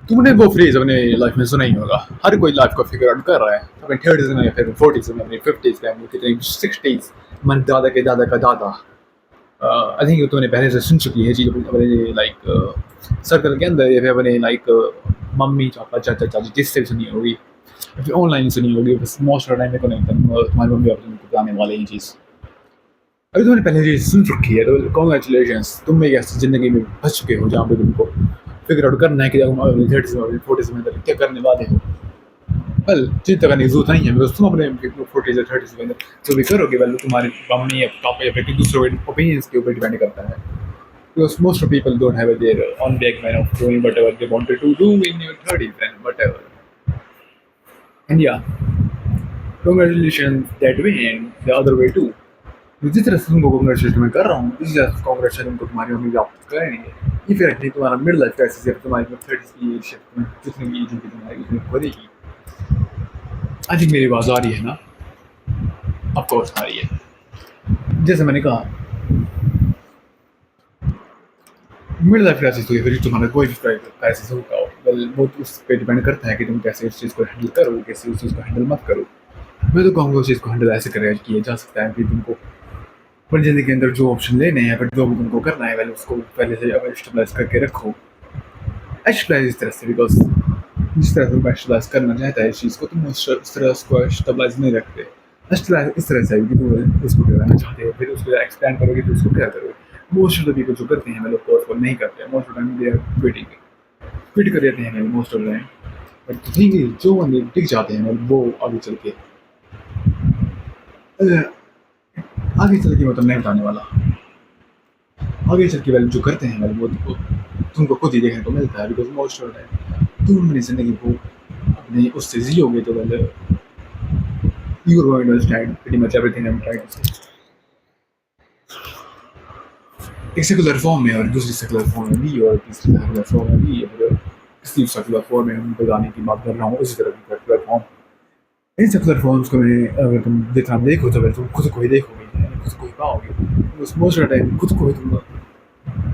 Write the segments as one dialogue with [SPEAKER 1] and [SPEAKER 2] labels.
[SPEAKER 1] तुमने वो फ्रेज अपने लाइफ में सुना ही होगा, हर कोई लाइफ को फिगर आउट कर रहा है अपने थर्टीज में या फिर फोर्टीज में, अपनी फिफ्टीज में, अपनी कितनी सिक्सटीज। मन दादा के दादा का दादा, आई थिंक तुमने पहले से सुन चुकी है चीज़ अपने लाइक सर्कल के अंदर, या फिर अपने लाइक मम्मी पापा चाचा चाची जिससे भी सुनी होगी, या फिर ऑनलाइन सुनी होगी। बस मोस्ट ऑफ टाइम में को नहीं तुम्हारी मम्मी पापा तुमको बताने वाले ये चीज़ अभी तुमने पहले चीज़ सुन रखी है, तो कॉन्ग्रेचुलेशन, तुम एक ऐसी ज़िंदगी में फंस चुके हो जहाँ पे तुमको फिगर आउट करना है कि तुम अपनी थर्टीज में फोर्टीज में अंदर क्या करने वाले हो। वेल चिंता करने की जरूरत नहीं है, बिकॉज तुम अपने फोर्टीज या थर्टीज के अंदर जो भी करोगे वेल तुम्हारे मम्मी या पापा या फिर दूसरों के ओपिनियंस के ऊपर डिपेंड करता है। Because most of people don't have their own back man of doing whatever they wanted to do in your 30s and whatever. And yeah, congratulations that way and the other way too. जिस तरह से तुमको congratulation मैं कर रहा हूँ, इसी तरह से कॉन्ग्रेचुलेशन तुमको तुम्हारी मम्मी आप करेंगे। ये फिर नहीं तुम्हारा मिड लाइफ क्राइसिस है, तुम्हारी थर्टीज की एज जितनी भी एज होगी तुम्हारी उतनी बढ़ेगी। आई थिंक मेरी आवाज़ आ रही है ना? ऑफ कोर्स आ रही है। जैसे मैंने कहा, मिड लाइफ क्राइसिस तो फिर तुम्हारा कोई भी क्राइसिस होगा, वेल वो उस पर डिपेंड करता है कि तुम कैसे उस चीज़ को हैंडल करो, कैसे उस चीज़ को हैंडल मत करो। मैं तो कहूँगा उस चीज़ को हैंडल ऐसे किया जा सकता है कि तुमको अपनी ज़िंदगी के अंदर जो ऑप्शन लेने हैं, फिर जो भी तुमको करना है, वेल उसको पहले से स्टेबलाइज करके रखो। स्टेबलाइज इस तरह से, बिकॉज जिस तरह तुम स्टेबलाइज करना चाहता है इस चीज़ को, तुम उस तरह उसको स्टेबलाइज नहीं रखते। स्टेबलाइज इस तरह से कि तुम इसको करना चाहते हो, फिर उसको एक्सप्लेन करोगे तो उसको क्या करोगे। मोस्ट ऑफ द पीपल जो करते हैं वेल ऑफ कोर्स वो नहीं करते हैं, most of time they are quit कर देते हैं most of time. But thing is जो बंदे टिक जाते हैं वो आगे चल के मतलब नहीं बताने वाला। आगे चल के वेल जो करते हैं वेल वो तुमको खुद ही देखने को मिलता है, बिकॉज मोस्ट ऑफ टाइम तुम अपनी ज़िंदगी को अपने उससे जियोगे तो well you are going to understand pretty much everything I am trying to say. एक सेकुलर फॉर्म में और दूसरी सेकुलर फॉर्म में भी, और तीसरी सेकुलर फॉर्म में भी, और किसी सेकुलर फॉर्म में हम बताने की बात कर रहा हूँ, उसी तरह की सेकुलर फॉर्म। इन सेकुलर फॉर्म्स को मैं अगर तुम जितना देखो तो तुम खुद को ही देखोगे, खुद को ही पाओगे। उस मोस्ट ऑफ टाइम खुद को ही तुम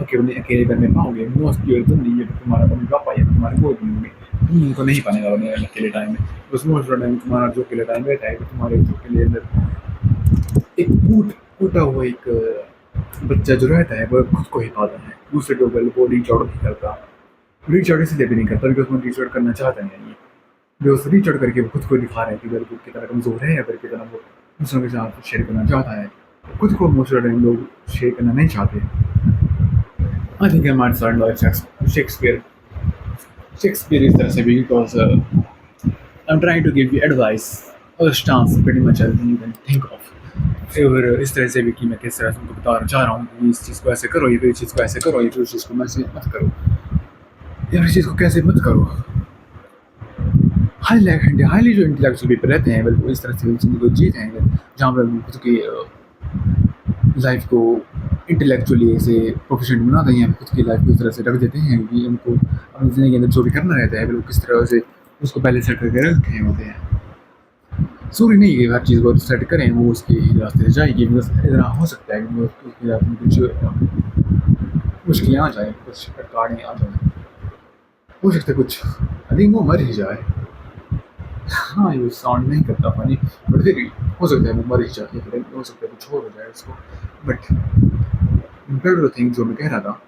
[SPEAKER 1] अकेले करने पाओगे। मोस्ट तुम नहीं, ये तुम्हारा मम्मी पापा या तुम्हारे कोई भी होंगे, तुम उनको नहीं पाने वाले अकेले टाइम में। उस मोस्ट ऑफ टाइम तुम्हारा जो अकेले टाइम रहता है, तुम्हारे जो अकेले अंदर एक टूटा हुआ एक बच्चा जो रहता है वो खुद को ही पाता है, दूसरे को वो रीच आउट नहीं करता। रीच आउट इसलिए भी नहीं करता बिकॉज वो रीच आउट करना चाहता नहीं, जो रीच आउट करके वो खुद को दिखा रहा है कि वेल वो कितना कमज़ोर है या फिर कितना वो दूसरों के साथ शेयर करना चाहता है। खुद को मोस्ट ऑफ टाइम लोग शेयर करना नहीं चाहते। I think I might start like Shakespeare इस तरह से भी, because I am trying to give you advice और stance pretty much everything you can think of. और इस तरह से भी कि मैं किस तरह तुमको बताना चाह रहा हूँ कि इस चीज़ को ऐसे करो, ये फिर इस चीज़ को ऐसे करो, ये फिर उस चीज़ को मैसे मत करो, या फिर चीज़ को कैसे मत करो। हाईली जो इंटेलेक्चुअल पीपल रहते हैं वो इस तरह से जिंदगी को जीते हैं जहाँ पर खुद की लाइफ को इंटेलेक्चुअली ऐसे प्रोफेशनल बनाते हैं, खुद की लाइफ को इस तरह से रख देते हैं कि उनको अपनी ज़िंदगी के अंदर जो भी करना रहता है वो किस तरह से उसको पहले सेट करके रखे होते हैं। ज़रूरी नहीं कि हर चीज़ को सेट करें वो उसके रास्ते से जाएगी, इतना हो सकता है कि उसकी लाइफ में कुछ मुश्किलें आ जाए, कुछ कटकाने आ जाए, हो सकता है कुछ आई थिंक वो मर ही जाए। हाँ ये साउंड नहीं करता फनी, बट फिर भी हो सकता है वो मर ही जाए, फिर हो सकता है कुछ और हो जाए उसको। बट बेटर थिंग जो मैं कह रहा था,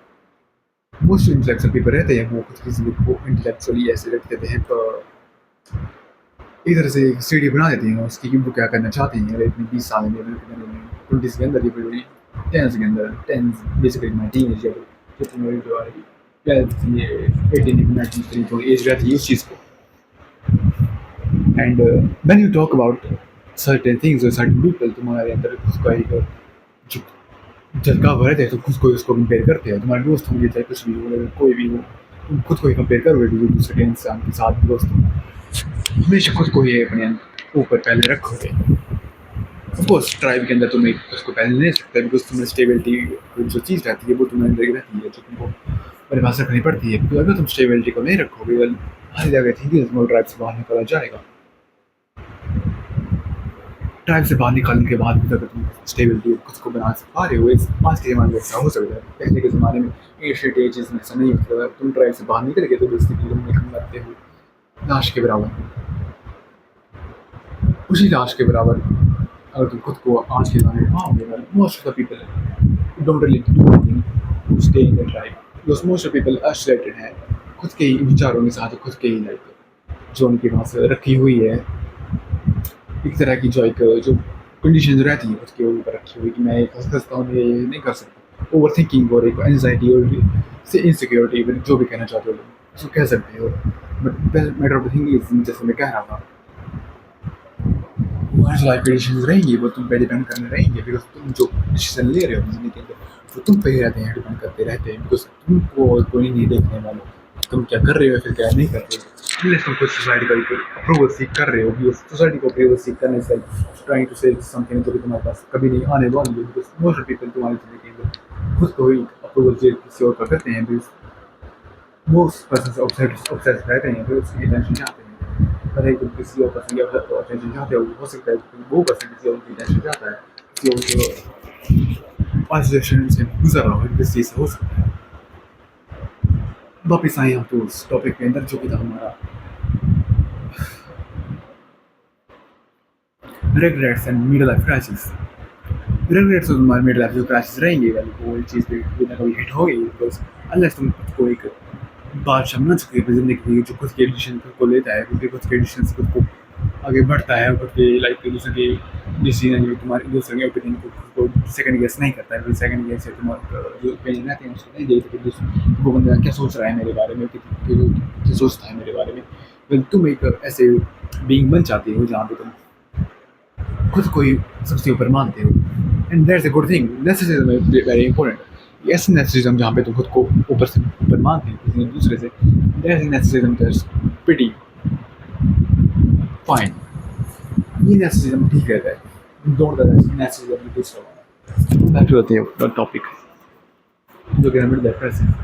[SPEAKER 1] मोस्ट इंटेलेक्चुअल पीपल रहते हैं वो खुद की ज़िंदगी को इंटेलेक्चुअली ऐसे रख देते हैं, तो एक तरह से एक सीढ़ी बना देते हैं उसकी कि वो क्या करना चाहते हैं। अगर इतनी 20 साल में 20s के अंदर, ये 10s के अंदर, 10s basically my teen age, जितनी जो आ रही 18 थोड़ी एज रहती है उस चीज़ को। And when you talk about certain things और सर्टेन पीपल, तुम्हारे अंदर खुद का एक जो जज्बा रहता है तो खुद को उसको कंपेयर करते हैं। तुम्हारे दोस्त होंगे चाहे कुछ भी हो, कोई भी हो, तुम खुद को ही कंपेयर करोगे दूसरे के इंसान के साथ। दोस्त हमेशा खुद को ही अपने ऊपर पहले रखोगे। ऑफकोर्स ट्राइब के अंदर तुम एक उसको पहले नहीं सकते, बिकॉज तुम्हें स्टेबिलिटी जो चीज़ रहती है वो तुम्हें अंदर रहती है, जो तुमको परिभाषा रखनी पड़ती है। तो अगर तुम स्टेबिलिटी को नहीं रखोगे वेल हर जगह थिंकिंग ट्राइब से बाहर निकाला जाएगा। ट्राइब से बाहर निकालने के बाद भी अगर तुम स्टेबिलिटी खुद को बना पा रहे हो, इस आज के ज़माने में ऐसा हो सकता है। पहले के ज़माने में एशियट एजेस में ऐसा नहीं होता था। तुम ट्राइब से बाहर निकल गए तो बेसिकली तुम एक करते हो लाश के बराबर। उसी लाश के बराबर अगर तुम खुद को आज के ज़माने में पाओगे, most of the people don't really do anything to stay in that life, because most of people isolated हैं खुद के ही विचारों के साथ, खुद के ही लाइक जो उनके पास रखी हुई है एक तरह की जो कंडीशन रहती है उसके ऊपर रखी हुई कि मैं ये कर सकता हूँ, ये नहीं कर सकता। ओवर थिंकिंग और एक एनजाइटी और से इनसिक्योरिटी, जो भी कहना चाहते हो उसको कह सकते हो। But matter of the thing is, जैसे मैं कह रहा था, तुम्हारी लाइफ कंडीशन रहेंगी वो तुम पे डिपेंड करने रहेंगे, बिकॉज तुम जो डिसीजन ले रहे हो जिंदगी के अंदर वो तुम पे ही रहते हैं, डिपेंड करते रहते हैं, बिकॉज तुमको कोई नहीं देखने वाला तुम क्या कर रहे हो फिर क्या नहीं कर रहे हो। Unless तुम कुछ सोसाइटी का अप्रूवल सीख कर रहे हो, बिकॉज सोसाइटी को अप्रूवल सीख करने से ट्राइंग टू से समथिंग जो कि तुम्हारे पास कभी नहीं आने वाली है, बिकॉज मोस्ट पीपल तुम्हारी जिंदगी के अंदर खुद को ही अप्रूवल से किसी और का करते हैं, बिकॉज मोस्ट पर्सन ऑब्सेस्ड रहते हैं, फिर उसकी टेंशन चाहते हैं। पर एक किसी और पर्सन की अटेंशन चाहते हो सकता है वो पर्सन किसी और की टेंशन चाहता है, किसी और को आइसोलेशन से गुजर रहा हो, किस चीज़ से हो सकता है। वापिस आए हम तो उस टॉपिक के अंदर जो कि था हमारा regrets and mid life crisis. Regrets और तुम्हारे मिड लाइफ जो क्राइसिस रहेंगे वो चीज़ पे कभी ना कभी हिट हो गई, बिकॉज अनलेस तुम खुद को एक बादशाह बना चुके हो जिंदगी की, जो खुद के डिसीजन खुद को लेता है, खुद के डिसीजन से खुद को आगे बढ़ता है, खुद के लाइफ के दूसरे के डिसीजन जो तुम्हारे दूसरे के ओपिनियन को खुद को सेकंड गेस नहीं करता है, फिर सेकंड गेस से तुम्हारा जो ओपिनियन रहते हैं उसको नहीं देखते वो बंदा क्या सोच रहा है मेरे बारे में, क्या सोचता है मेरे बारे में। फिर तुम एक ऐसे बीइंग बन जाते हो जहाँ पे तुम खुद को ही सबसे ऊपर मानते हो, and that's a good thing. Narcissism is very important. Yes, narcissism जहाँ पे तुम खुद को ऊपर से ऊपर मानते हो किसी दूसरे से, दैट्स नेसेसिज्म, दैट्स प्रीटी फाइन। ये नेसेसिज्म ठीक रहता है, डोंट दैट नेसेसिज्म दूसरा वाला। बैक टू द टॉपिक जो कि हमें डिप्रेशन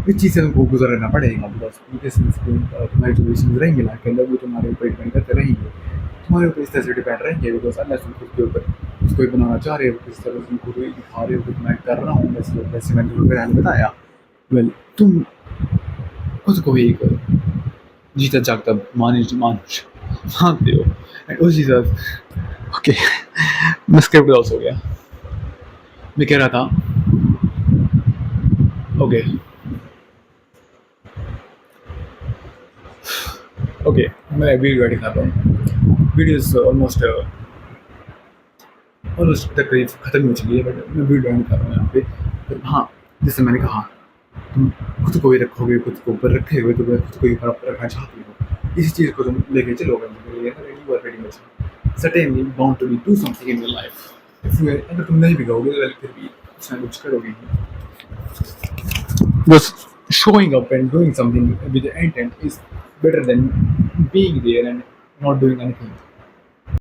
[SPEAKER 1] इस चीज़ से तुमको गुजरना पड़ेगा, बिकॉज तुम्हारे जो डिसीजन रहेंगे लाइफ के अंदर वो तुम्हारे ऊपर डिपेंड करते रहेंगे, तुम्हारे ऊपर इस तरह से डिपेंड रहेंगे, बिकॉज अनलेस तुम खुद के ऊपर उसको ही बनाना चाह रहे हो, किस तरह तुम खुद ही दिखा रहे हो कि मैं कर रहा हूँ, वैसे मैंने जो पहले बताया, वेल तुम खुद को ही एक जीता जागता मानते हो, एंड उस चीज़ ओके मैं स्क्रिप्ट लॉस हो गया। मैं कह रहा था ओके मैं वीडियो एडिट कर रहा हूँ, वीडियोस ऑलमोस्ट तकरीब ख़त्म हो चुकी है, बट मैं वीडियो एडिट कर रहा हूँ यहाँ पे। तो हाँ, जैसे मैंने कहा तुम खुद को ही रखोगे, खुद को ऊपर रखे हुए, तो खुद को ही ऊपर रखना चाहते हो, इसी चीज़ को तुम लेके चलोगे, certainly bound to be do something in your life। अगर तुम नहीं भी करोगे तो फिर भी कुछ ना कुछ करोगे ही। Just showing up and doing something with the intent is better than being there and not doing anything।